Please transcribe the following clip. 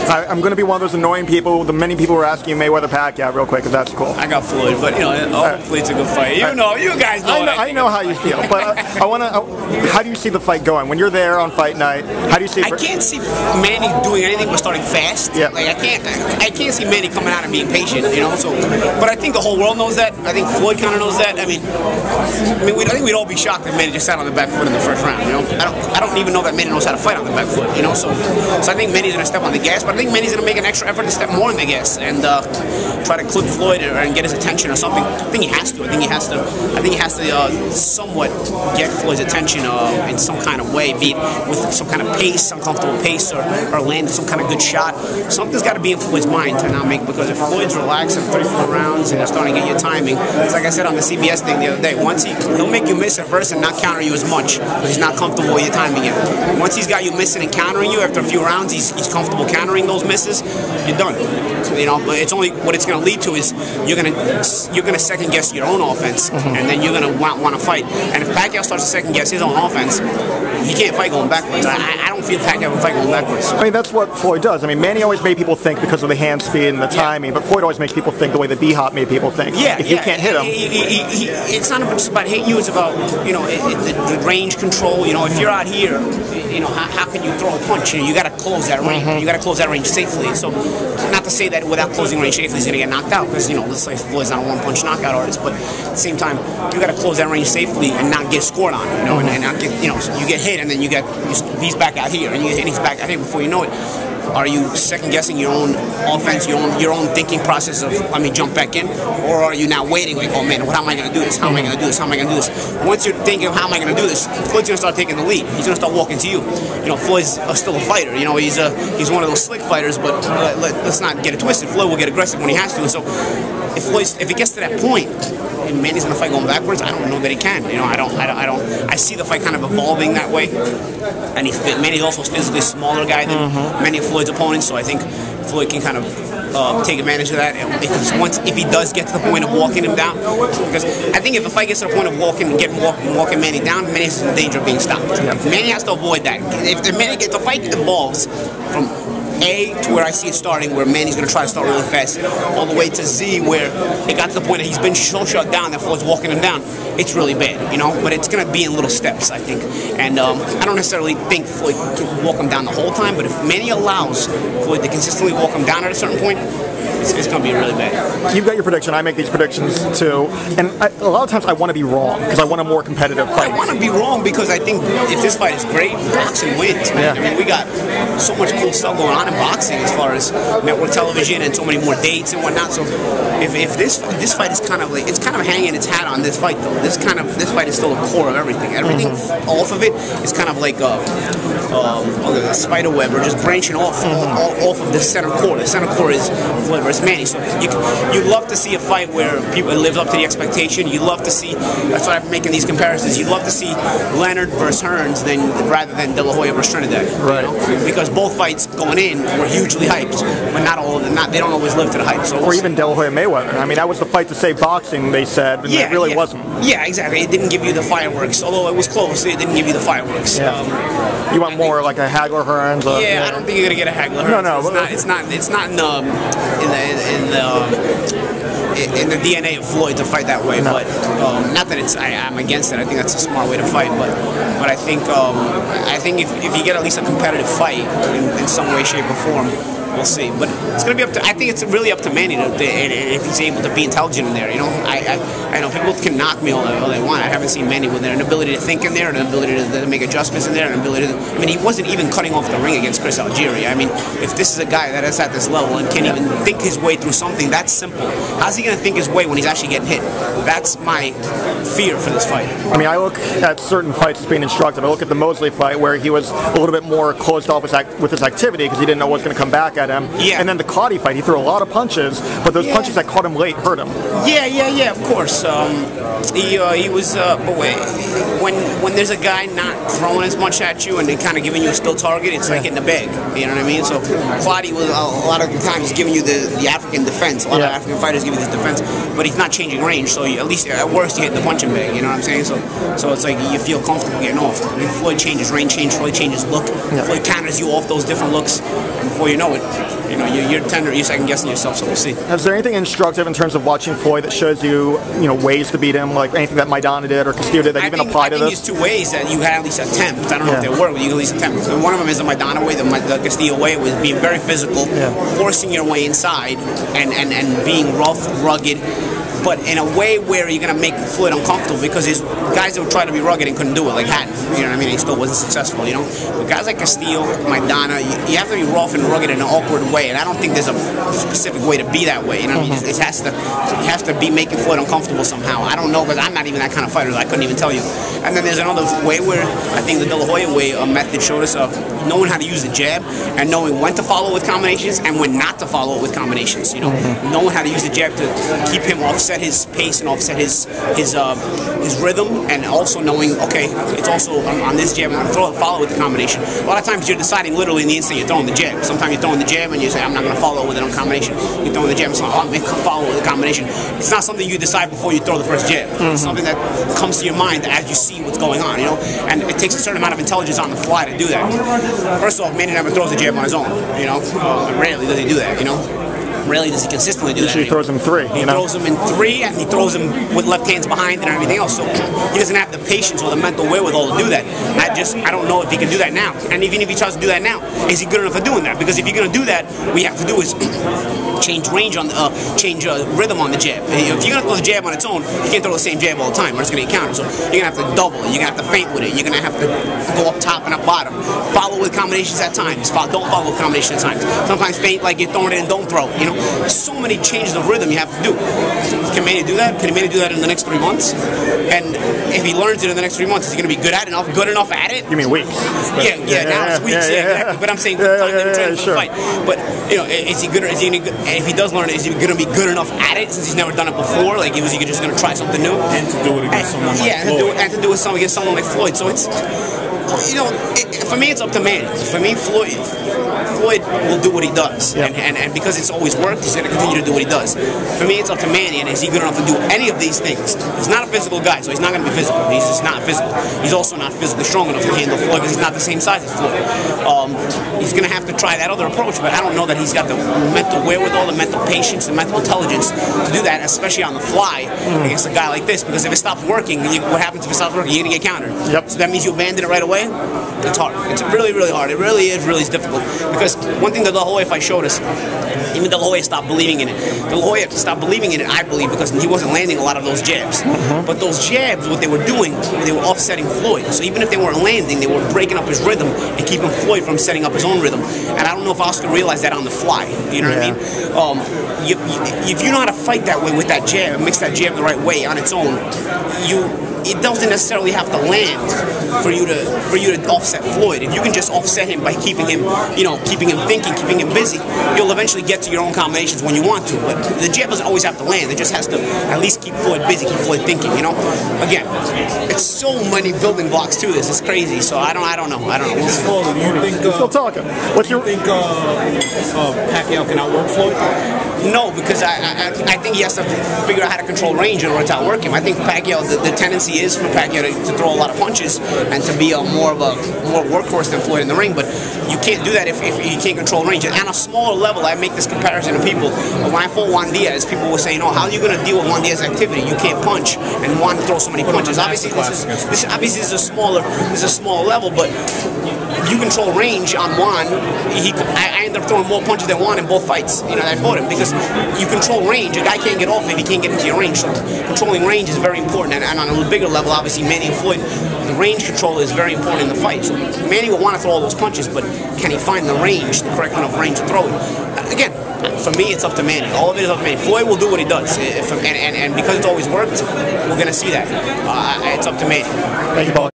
I'm going to be one of those annoying people. The many people were asking you Mayweather Pacquiao real quick, if that's cool. I got Floyd, but hopefully it's a good fight. You guys know. I know how you feel, but I want to. How do you see the fight going when you're there on fight night? How do you see? I can't see Manny doing anything but starting fast. Yeah. Like I can't see Manny coming out and being patient. So, but I think the whole world knows that. I think Floyd kind of knows that. I think we'd all be shocked if Manny just sat on the back foot in the first round. I don't even know that Manny knows how to fight on the back foot. So I think Manny's going to step on the gas, but I think Manny's going to make an extra effort to step more on the gas and try to clip Floyd and get his attention or something. I think he has to. I think he has to somewhat get Floyd's attention in some kind of way, be it with some kind of pace, some comfortable pace, or land some kind of good shot. Something's got to be in Floyd's mind to not make, because if Floyd's relaxing 3-4 rounds and they're starting to get your timing, it's like I said on the CBS thing the other day, once he'll make you miss at first and not counter you as much because he's not comfortable with your timing yet. Once he's got you missing and countering you after a few rounds, he's comfortable countering those misses, you're done. But it's only what it's going to lead to is you're going to second guess your own offense, and then you're going to want to fight. And if Pacquiao starts to second guess his own offense, he can't fight going backwards. I don't feel Pacquiao can fight going backwards. That's what Floyd does. Manny always made people think because of the hand speed and the timing, but Floyd always makes people think the way that B-Hop made people think. If you can't hit him, it's not just about hitting you. It's about the range control. If you're out here, how can you throw a punch? You got to close that range. You got to close that range safely. So, not to say that without closing range safely he's going to get knocked out, because let's say Floyd's not a one-punch knockout artist, but at the same time you got to close that range safely and not get scored on. And not get you get hit and then he's back out here and he's back out here before you know it. Are you second guessing your own offense, your own thinking process of let me jump back in, or are you now waiting like, oh man, how am I going to do this? How am I going to do this? How am I going to do this? Once you're thinking of how am I going to do this, Floyd's going to start taking the lead. He's going to start walking to you. Floyd's still a fighter. He's one of those slick fighters, but let's not get it twisted. Floyd will get aggressive when he has to. And so if it gets to that point, and Manny's going to fight going backwards, I don't know that he can. I see the fight kind of evolving that way. And Manny's also a physically smaller guy than many of Floyd's opponents, so I think Floyd can kind of take advantage of that. If he does get to the point of walking him down, because I think if the fight gets to the point of walking Manny down, Manny's in danger of being stopped. Manny has to avoid that. If the fight evolves from A to where I see it starting, where Manny's going to try to start really fast, all the way to Z, where it got to the point that he's been so shut down that Floyd's walking him down, it's really bad, but it's going to be in little steps, I think. And I don't necessarily think Floyd can walk him down the whole time, but if Manny allows Floyd to consistently walk him down at a certain point, it's going to be really bad. You've got your prediction. I make these predictions too. And a lot of times I want to be wrong because I want a more competitive fight. I want to be wrong because I think if this fight is great, boxing wins, man. We got so much cool stuff going on in boxing as far as network television and so many more dates and whatnot. So if this fight is kind of like, it's kind of hanging its hat on this fight though. This fight is still the core of everything. Everything off of it is kind of like a spider web, or just branching off of the center core. The center core is Floyd versus Manny. So you love to see a fight where people live up to the expectation. You love to see. That's why I'm making these comparisons. You love to see Leonard versus Hearns rather than De La Hoya versus Trinidad. Right. Because both fights going in were hugely hyped, but not all of them. They don't always live to the hype. So or even De La Hoya Mayweather. That was the fight to save boxing. They said, but it really wasn't. Yeah, exactly. It didn't give you the fireworks, although it was close. It didn't give you the fireworks. Yeah. You want more like a Hagler Hearns? I don't think you're gonna get a Hagler Hearns. No. It's not in the DNA of Floyd to fight that way. No. But not that I'm against it. I think that's a smart way to fight. But I think if you get at least a competitive fight in some way, shape, or form, we'll see. But it's going to be up to. I think it's really up to Manny if he's able to be intelligent in there. I know people can knock me all they want. I haven't seen Manny with an ability to think in there, an ability to make adjustments in there, an ability to. He wasn't even cutting off the ring against Chris Algieri. If this is a guy that is at this level and can't even think his way through something that simple, how's he going to think his way when he's actually getting hit? That's my fear for this fight. I look at certain fights as being instructive. I look at the Mosley fight where he was a little bit more closed off with his activity because he didn't know what was going to come back at him. Yeah. And then the Cotty fight, he threw a lot of punches, but those punches that caught him late hurt him. Yeah, of course. He was, but wait, when there's a guy not throwing as much at you and then kind of giving you a still target, it's like in the bag. You know what I mean? So Cotty was a lot of the times giving you the African defense. A lot of African fighters give you this defense, but he's not changing range. So at least at worst you hit the punching bag. You know what I'm saying? So it's like you feel comfortable getting off. Floyd changes range, Floyd changes look. Floyd counters you off those different looks, and before you know it, you know, you're tender, you're second guessing yourself. So we'll see. Is there anything instructive in terms of watching Floyd that shows you, ways to beat him, like anything that Maidana did or Castillo did that you can apply to this? I think there's two ways that you can at least attempt. I don't know if they work, but you can at least attempt. So one of them is the Maidana way, the Castillo way, was being very physical, forcing your way inside, and being rough, rugged, but in a way where you're going to make Floyd uncomfortable, because there's guys that would try to be rugged and couldn't do it, like Hatton, you know what I mean? He still wasn't successful, you know? But guys like Castillo, Maidana, you have to be rough and rugged in an awkward way, and I don't think there's a specific way to be that way, you know what I mean? You have to be making Floyd uncomfortable somehow. I don't know, because I'm not even that kind of fighter, so I couldn't even tell you. And then there's another way where I think the De La Hoya way method showed us of knowing how to use the jab and knowing when to follow with combinations and when not to follow it with combinations, you know? Knowing how to use the jab to keep him offset his pace and offset his rhythm, and also knowing, okay, it's also on this jab, I'm going to follow with the combination. A lot of times you're deciding literally in the instant you're throwing the jab. Sometimes you're throwing the jab and you say, I'm not going to follow with it on combination. You're throwing the jab and say, I'm going to follow with the combination. It's not something you decide before you throw the first jab. It's something that comes to your mind as you see what's going on, you know? And it takes a certain amount of intelligence on the fly to do that. First off, Manny never throws the jab on his own, you know? Rarely does he do that, you know? Rarely does he consistently do that. He throws him three. He throws him in three, and he throws him with left hands behind and everything else. So he doesn't have the patience or the mental wherewithal to do that. I don't know if he can do that now. And even if he tries to do that now, is he good enough for doing that? Because if you're going to do that, what you have to do is change range on change rhythm on the jab. If you're going to throw the jab on its own, you can't throw the same jab all the time, or it's going to get countered. So you're going to have to double it. You're going to have to feint with it. You're going to have to go up top and up bottom. Follow with combinations at times. Don't follow with combinations at times. Sometimes feint like you're throwing it and don't throw. You know, there's so many changes of rhythm you have to do. Can Manny do that? Can Manny do that in the next 3 months? And if he learns it in the next 3 months, is he going to be good enough at it? You mean weeks? Yeah, now it's weeks. Yeah, exactly. But I'm saying time to train for the fight. But you know, is he good? Or is he gonna, if he does learn it, is he going to be good enough at it since he's never done it before? Like, was he just going to try something new? And to do it against someone like Floyd. And to do it against someone like Floyd. So it's, you know, for me, it's up to Manny. For me, Floyd will do what he does, and because it's always worked, he's going to continue to do what he does. For me, it's up to Manny, and is he good enough to do any of these things? He's not a physical guy, so he's not going to be physical. He's just not physical. He's also not physically strong enough to handle Floyd because he's not the same size as Floyd. He's going to have to try that other approach, but I don't know that he's got the mental wherewithal, the mental patience, the mental intelligence to do that, especially on the fly against a guy like this. Because if it stops working, what happens if it stops working? You're going to get countered. So that means you abandon it right away. It's hard. It's really, really hard. It really is difficult. Because one thing that the De La Hoya fight showed us, even De La Hoya stopped believing in it. De La Hoya stopped believing in it, I believe, because he wasn't landing a lot of those jabs. But those jabs, what they were doing, they were offsetting Floyd. So even if they weren't landing, they were breaking up his rhythm and keeping Floyd from setting up his own rhythm. And I don't know if Oscar realized that on the fly. You know what I mean? If you know how to fight that way with that jab and mix that jab the right way on its own, it doesn't necessarily have to land for you to offset Floyd. If you can just offset him by keeping him thinking, keeping him busy, you'll eventually get to your own combinations when you want to. But the jab doesn't always have to land. It just has to at least keep Floyd busy, keep Floyd thinking. You know, again, it's so many building blocks to this. It's crazy. So I don't know. Do you think? Still talking. What you think? Pacquiao can outwork Floyd? No, because I think he has to figure out how to control range in order to outwork him. I think Pacquiao, the tendency is for Pacquiao to throw a lot of punches and to be more workhorse than Floyd in the ring, but you can't do that if you can't control range. And on a smaller level, I make this comparison to people. When I fought Juan Diaz, people were saying, "Oh, how are you going to deal with Juan Diaz's activity? You can't punch, and Juan throws so many punches." Obviously, this is a smaller level, but if you control range on Juan, I ended up throwing more punches than Juan in both fights. You know, I fought him because you control range. A guy can't get off if he can't get into your range. So controlling range is very important. And on a bigger level, obviously, Manny and Floyd, the range control is very important in the fight. So Manny will want to throw all those punches, but can he find the range, the correct enough range to throw it? Again, for me, it's up to Manny. All of it is up to Manny. Floyd will do what he does. And because it's always worked, we're going to see that. It's up to Manny. Thank you, Paulie.